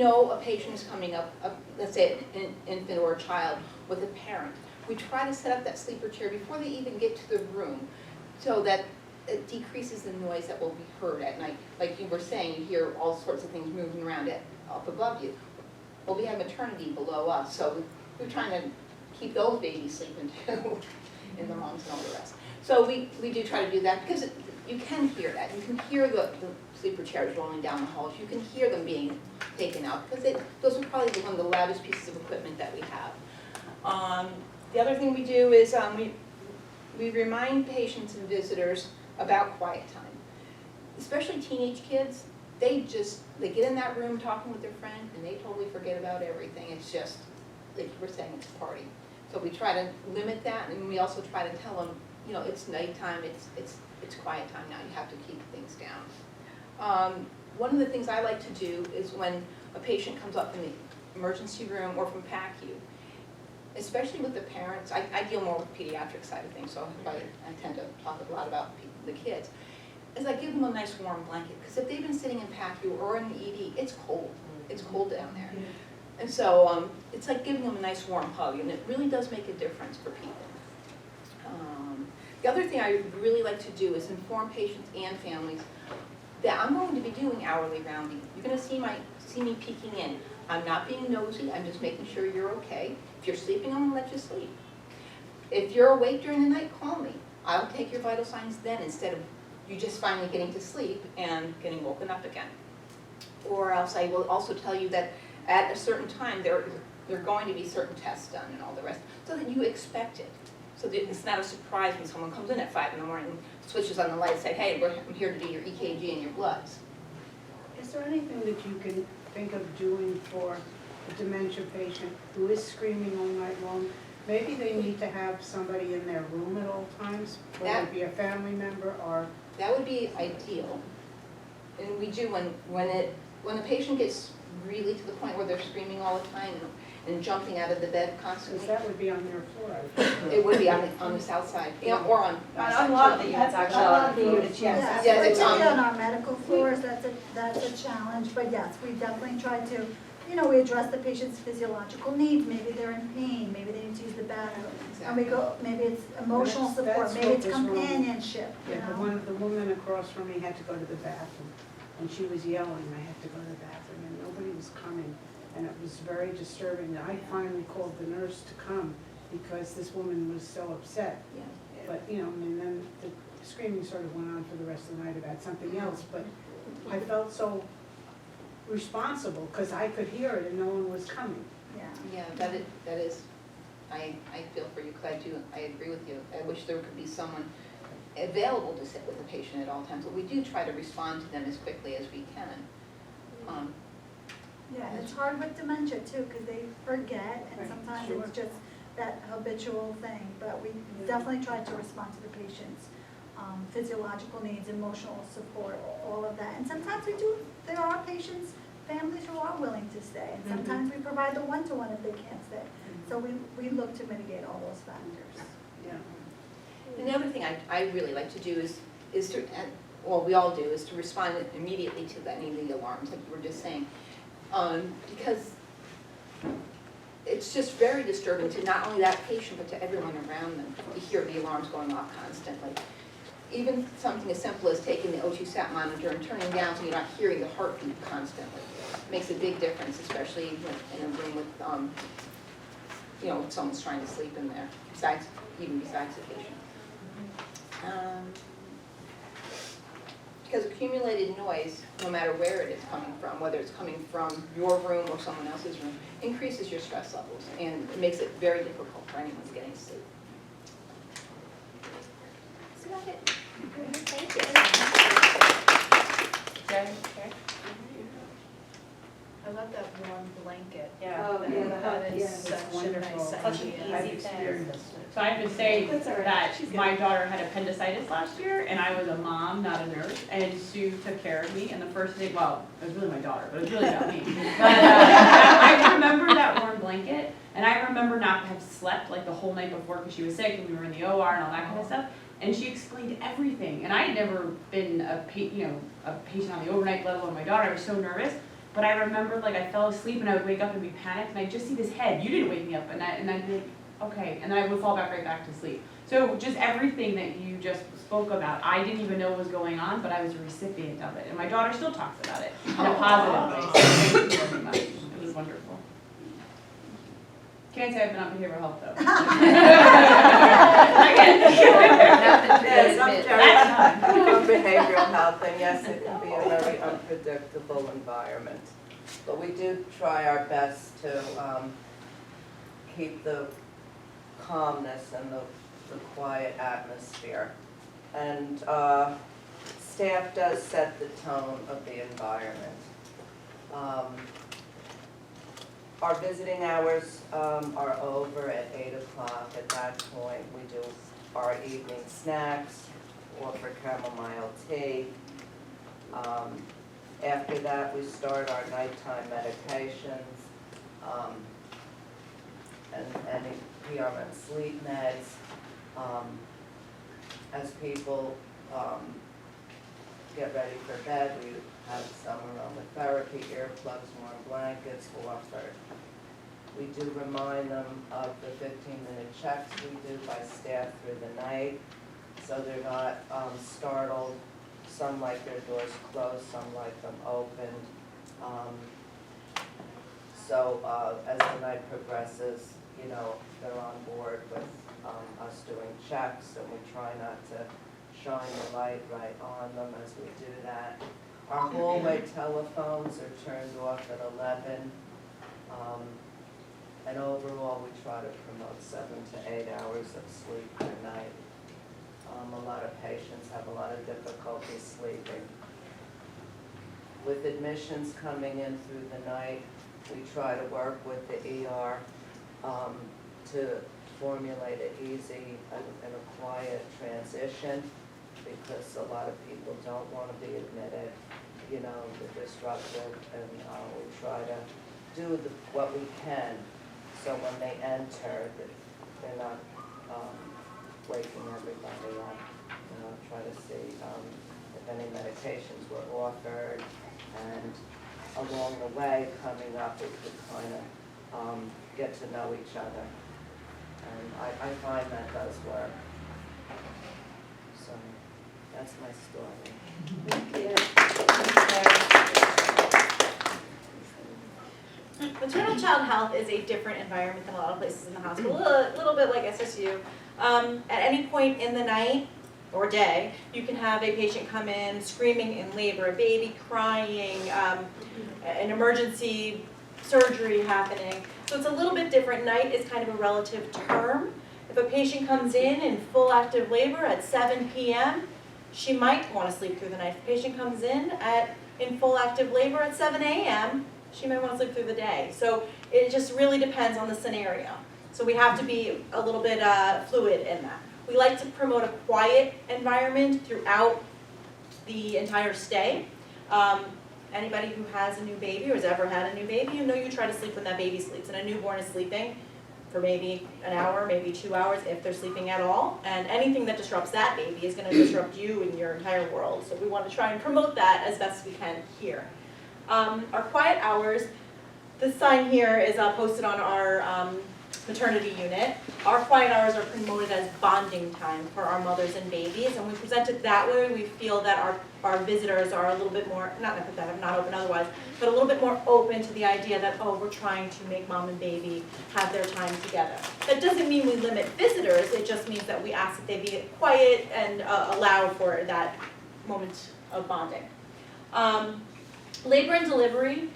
know a patient is coming up, let's say an infant or a child with a parent, we try to set up that sleeper chair before they even get to the room so that it decreases the noise that will be heard at night. Like you were saying, you hear all sorts of things moving around up above you. Well, we have maternity below us, so we're trying to keep those babies sleeping too, and their moms and all the rest. So we do try to do that because you can hear that. You can hear the sleeper chairs rolling down the halls. You can hear them being taken out because those are probably one of the loudest pieces of equipment that we have. The other thing we do is we remind patients and visitors about quiet time. Especially teenage kids, they get in that room talking with their friend and they totally forget about everything. It's just, like we're saying, it's a party. So we try to limit that, and we also try to tell them, you know, it's nighttime, it's quiet time now, you have to keep things down. One of the things I like to do is when a patient comes up in the emergency room or from PACU, especially with the parents, I deal more with the pediatric side of things, so I tend to talk a lot about the kids, is I give them a nice warm blanket, because if they've been sitting in PACU or in the ED, it's cold down there. And so it's like giving them a nice warm hug, and it really does make a difference for people. The other thing I really like to do is inform patients and families that I'm going to be doing hourly rounding. You're going to see me peeking in. I'm not being nosy, I'm just making sure you're okay. If you're sleeping, I'm going to let you sleep. If you're awake during the night, call me. I'll take your vital signs then instead of you just finally getting to sleep and getting woken up again. Or else I will also tell you that at a certain time there are going to be certain tests done and all the rest, so that you expect it. So that it's not a surprise when someone comes in at 5 in the morning, switches on the light and say, hey, I'm here to do your EKG and your bloods. Is there anything that you can think of doing for a dementia patient who is screaming all night long? Maybe they need to have somebody in their room at all times, whether it be a family member or... That would be ideal. And we do when the patient gets really to the point where they're screaming all the time and jumping out of the bed constantly. Because that would be on their floor. It would be on the south side, yeah, or on A lot of the units actually. A lot of the units, yes. Yeah, it's Particularly on our medical floors, that's a challenge, but yes, we definitely try to, you know, we address the patient's physiological needs, maybe they're in pain, maybe they need to use the bathroom. And we go, maybe it's emotional support, That's maybe it's what was wrong. companionship, you Yeah, know. the woman across from me had to go to the bathroom, and she was yelling, I have to go to the bathroom, and nobody was coming. And it was very disturbing. I finally called the nurse to come because this woman was so upset. Yeah. But, you know, and then the screaming sort of went on for the rest of the night about something else. But I felt so responsible because I could hear it and no one was coming. Yeah. Yeah, that is, I feel for you, because I agree with you. I wish there could be someone available to sit with the patient at all times, but we do try to respond to them as quickly as we can. Yeah, and it's hard with dementia too, because they forget, and Right, sometimes sure. it's just that habitual thing, but we definitely try to respond to the patient's physiological needs, emotional support, all of that. And sometimes there are patients, families who are willing to stay, and sometimes we provide the one-to-one if they can't stay. So we look to mitigate all those factors. Yeah. And the other thing I really like to do is to, well, we all do, is to respond immediately to any of the alarms, like you were just saying. Because it's just very disturbing to not only that patient, but to everyone around them to hear the alarms going off constantly. Even something as simple as taking the O2 sat monitor and turning down so you're not hearing the heartbeat constantly makes a big difference, especially in a room with, you know, someone's trying to sleep in there, besides the patient. Because accumulated noise, no matter where it is coming from, whether it's coming from your room or someone else's room, increases your stress levels, and it makes it very difficult for anyone getting sleep. That's about it. Thank you. I love that warm blanket. Yeah. Oh, yeah, that is yeah, it's such a wonderful. nice Such an idea. easy thing. So I have to say That's all right. that She's my good. daughter had appendicitis last year, and I was a mom, not a nurse, and Sue took care of me, and the first thing, well, it was really my daughter, but it was really about me. But I remember that warm blanket, and I remember not have slept like the whole night before because she was sick, and we were in the OR and all that kind of stuff, and she explained everything, and I had never been a patient on the overnight, let alone my daughter. I was so nervous. but I remember like I fell asleep and I would wake up and be panicked and I'd just see this head, you didn't wake me up, and I'd be like, okay, and then I would fall right back to sleep. So just everything that you just spoke about, I didn't even know what was going on, but I was a recipient of it, and my daughter still talks about it in a positive way, so thank you very much, it was wonderful. Can't say I've been on behavioral health though. Yes, I'm Admit. Jerry from behavioral health, and yes, it can be a very unpredictable environment. But we do try our best to keep the calmness and the quiet atmosphere. And staff does set the tone of the environment. Our visiting hours are over at 8 o'clock. At that point, we do our evening snacks, offer chamomile tea. After that, we start our nighttime medications and PRN sleep meds. As people get ready for bed, we have some aromatherapy, earplugs, warm blankets offered. We do remind them of the 15-minute checks we do by staff through the night, so they're not startled. Some like their doors closed, some like them opened. So as the night progresses, you know, they're on board with us doing checks, and we try not to shine the light right on them as we do that. Our hallway telephones are turned off at 11. And overall, we try to promote 7 to 8 hours of sleep per night. A lot of patients have a lot of difficulty sleeping. With admissions coming in through the night, we try to work with the ER to formulate an easy and a quiet transition, because a lot of people don't want to be admitted, you know, they're disruptive, and we try to do what we can, so when they enter, they're not waking everybody up. You know, try to see if any medications were offered, and along the way coming up, we could kind of get to know each other. And I find that does work. So that's my story. Maternal child health is a different environment than a lot of places in the hospital, a little bit like SSU. At any point in the night or day, you can have a patient come in screaming in labor, a baby crying, an emergency surgery happening. So it's a little bit different. Night is kind of a relative term. If a patient comes in full active labor at 7 p.m., she might want to sleep through the night. If a patient comes in full active labor at 7 a.m., she might want to sleep through the day. So it just really depends on the scenario. So we have to be a little bit fluid in that. We like to promote a quiet environment throughout the entire stay. Anybody who has a new baby or has ever had a new baby, you know you try to sleep when that baby sleeps. And a newborn is sleeping for maybe an hour, maybe 2 hours, if they're sleeping at all. And anything that disrupts that baby is going to disrupt you and your entire world. So we want to try and promote that as best we can here. Our quiet hours, this sign here is posted on our maternity unit. Our quiet hours are promoted as bonding time for our mothers and babies, and we present it that way. We feel that our visitors are a little bit more, not that I'm not open otherwise, but a little bit more open to the idea that, oh, we're trying to make mom and baby have their time together. That doesn't mean we limit visitors, it just means that we ask that they be quiet and allow for that moment of bonding. Labor and delivery,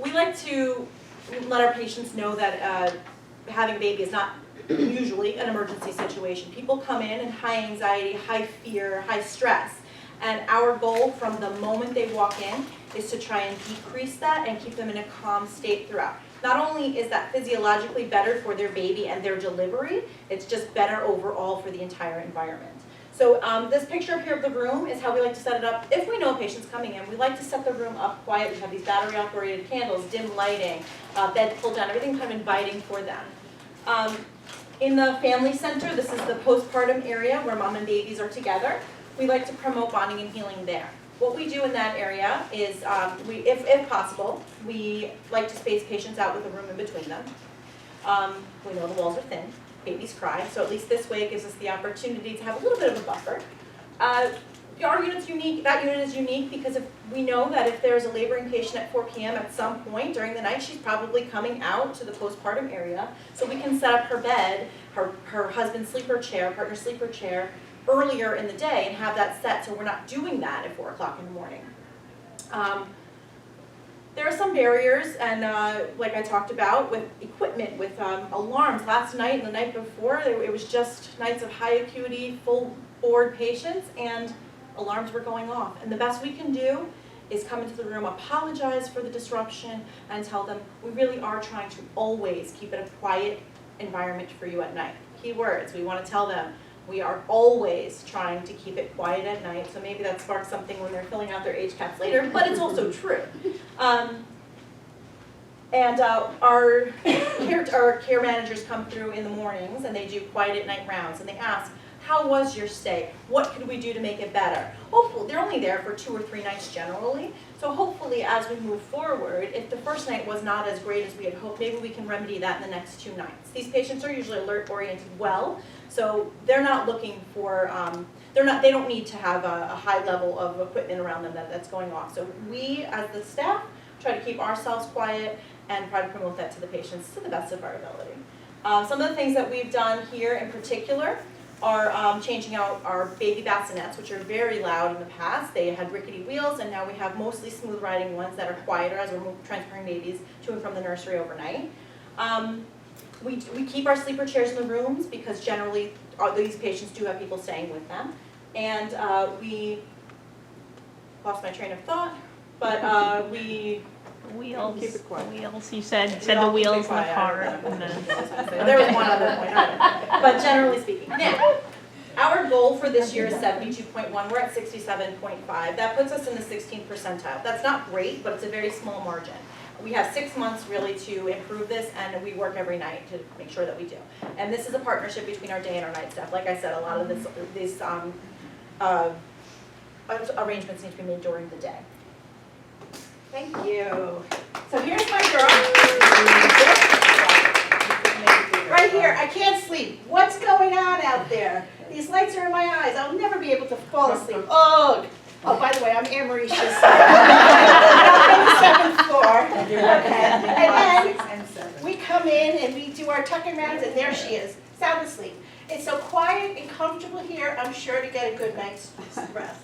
we like to let our patients know that having a baby is not usually an emergency situation. People come in high anxiety, high fear, high stress. And our goal from the moment they walk in is to try and decrease that and keep them in a calm state throughout. Not only is that physiologically better for their baby and their delivery, it's just better overall for the entire environment. So this picture up here of the room is how we like to set it up. If we know a patient's coming in, we like to set the room up quiet. We have these battery-operated candles, dim lighting, bed pulled down, everything kind of inviting for them. In the family center, this is the postpartum area where mom and babies are together. We like to promote bonding and healing there. what we do in that area is, if possible, we like to space patients out with a room in between them. We know the walls are thin, babies cry, so at least this way it gives us the opportunity to have a little bit of a buffer. Our unit's unique, that unit is unique because if we know that if there's a laboring patient at 4 p.m. at some point during the night, she's probably coming out to the postpartum area. So we can set up her bed, her husband's sleeper chair, partner's sleeper chair, earlier in the day and have that set so we're not doing that at 4 o'clock in the morning. There are some barriers, and like I talked about with equipment, with alarms. Last night and the night before, it was just nights of high acuity, full board patients, and alarms were going off. And the best we can do is come into the room, apologize for the disruption, and tell them we really are trying to always keep it a quiet environment for you at night. Key words, we want to tell them we are always trying to keep it quiet at night. So maybe that sparks something when they're filling out their HCAPs later, but it's also true. Our care managers come through in the mornings and they do quiet at night rounds and they ask, how was your stay? What could we do to make it better? Hopefully, they're only there for 2 or 3 nights generally. So hopefully as we move forward, if the first night was not as great as we had hoped, maybe we can remedy that in the next 2 nights. These patients are usually alert oriented well, so they're not looking for, they don't need to have a high level of equipment around them that's going off. So we as the staff try to keep ourselves quiet and try to promote that to the patients to the best of our ability. Some of the things that we've done here in particular are changing out our baby bassinets, which are very loud in the past. They had rickety wheels, and now we have mostly smooth riding ones that are quieter as we're transferring babies to and from the nursery overnight. We keep our sleeper chairs in the rooms because generally these patients do have people staying with them. And we lost my train of thought, but we Wheels, keep it quiet. wheels, you said We all the wheels in keep the it quiet, car. I don't know. And then- There was one other point, I don't know. But generally speaking. Now, our goal for this year is 72.1, we're at 67.5. That puts us in the 16th percentile. That's not great, but it's a very small margin. We have 6 months really to improve this, and we work every night to make sure that we do. And this is a partnership between our day and our night staff. Like I said, a lot of these arrangements need to be made during the day. Thank you. So here's my girl. Right here, I can't sleep. What's going on out there? These lights are in my eyes. I'll never be able to fall asleep. Oh, by the way, I'm Anne Marie Schiss. I'm on the 7th floor. Okay. And then we come in and we do our tucking rounds, and there she is, sound asleep. It's so quiet and comfortable here, I'm sure to get a good night's rest.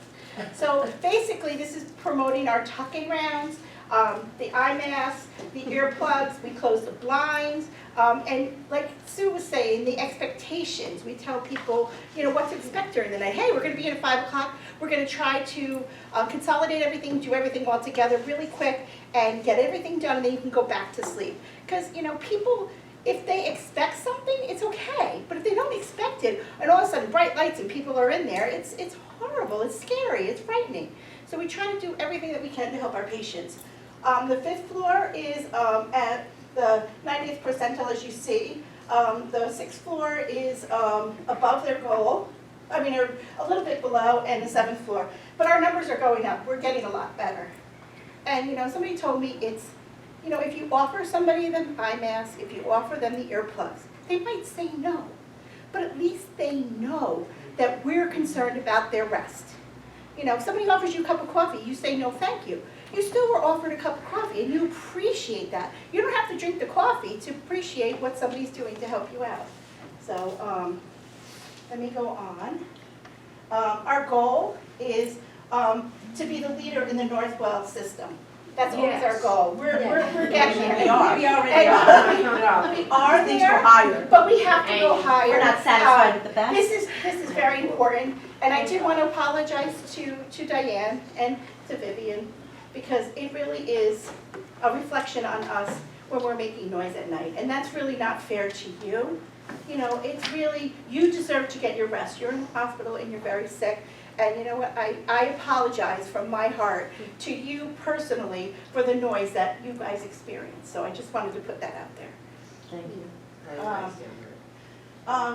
So basically, this is promoting our tucking rounds, the eye masks, the earplugs, we close the blinds, and like Sue was saying, the expectations. We tell people, what to expect during the night. Hey, we're going to be in at 5 o'clock. We're going to try to consolidate everything, do everything all together really quick, and get everything done, and then you can go back to sleep. Because, people, if they expect something, it's okay. But if they don't expect it, and all of a sudden bright lights and people are in there, it's horrible, it's scary, it's frightening. So we try to do everything that we can to help our patients. The 5th floor is at the 90th percentile, as you see. The 6th floor is above their goal. I mean, they're a little bit below, and the 7th floor. But our numbers are going up. We're getting a lot better. And, somebody told me it's, if you offer somebody the eye mask, if you offer them the earplugs, they might say no. But at least they know that we're concerned about their rest. If somebody offers you a cup of coffee, you say no thank you. You still were offered a cup of coffee, and you appreciate that. You don't have to drink the coffee to appreciate what somebody's doing to help you out. So let me go on. Our goal is to be the leader in the Northwell system. That's always our goal. We're getting there. We are. We already are. We are there, higher. But we have to go higher. We're not satisfied with the best. This is very important, and I did want to apologize to Diane and to Vivian, because it really is a reflection on us when we're making noise at night, and that's really not fair to you. It's really, you deserve to get your rest. You're in the hospital and you're very sick. And you know what, I apologize from my heart to you personally for the noise that you guys experience. So I just wanted to put that out there. Thank you.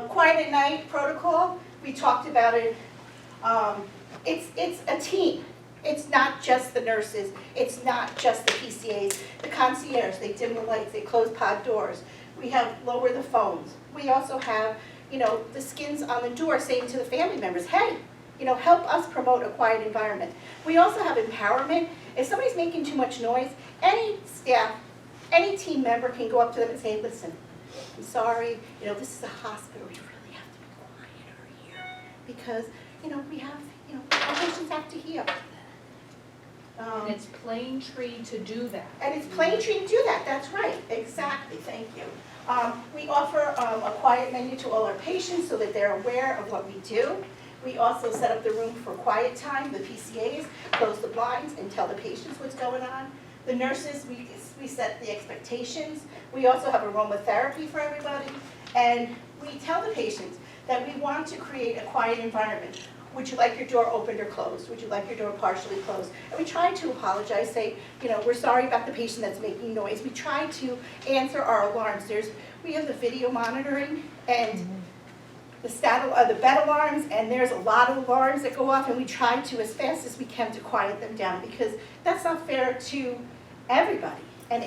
Quiet at night protocol, we talked about it. It's a team. It's not just the nurses, it's not just the PCAs, the concierge, they dim the lights, they close pod doors. We have lower the phones. We also have, the skins on the door saying to the family members, hey, help us promote a quiet environment. We also have empowerment. If somebody's making too much noise, any staff, any team member can go up to them and say, listen, I'm sorry, this is a hospital, we really have to be quieter here. Because, we have, our patients have to heal. And it's Plaintree to do that. And it's Plaintree to do that, that's right, exactly, thank you. We offer a quiet menu to all our patients so that they're aware of what we do. We also set up the room for quiet time, the PCAs, close the blinds and tell the patients what's going on. The nurses, we set the expectations. We also have aromatherapy for everybody. And we tell the patients that we want to create a quiet environment. Would you like your door opened or closed? Would you like your door partially closed? And we try to apologize, say, we're sorry about the patient that's making noise. We try to answer our alarms. We have the video monitoring and the bed alarms, and there's a lot of alarms that go off, and we try to, as fast as we can, to quiet them down, because that's not fair to everybody. And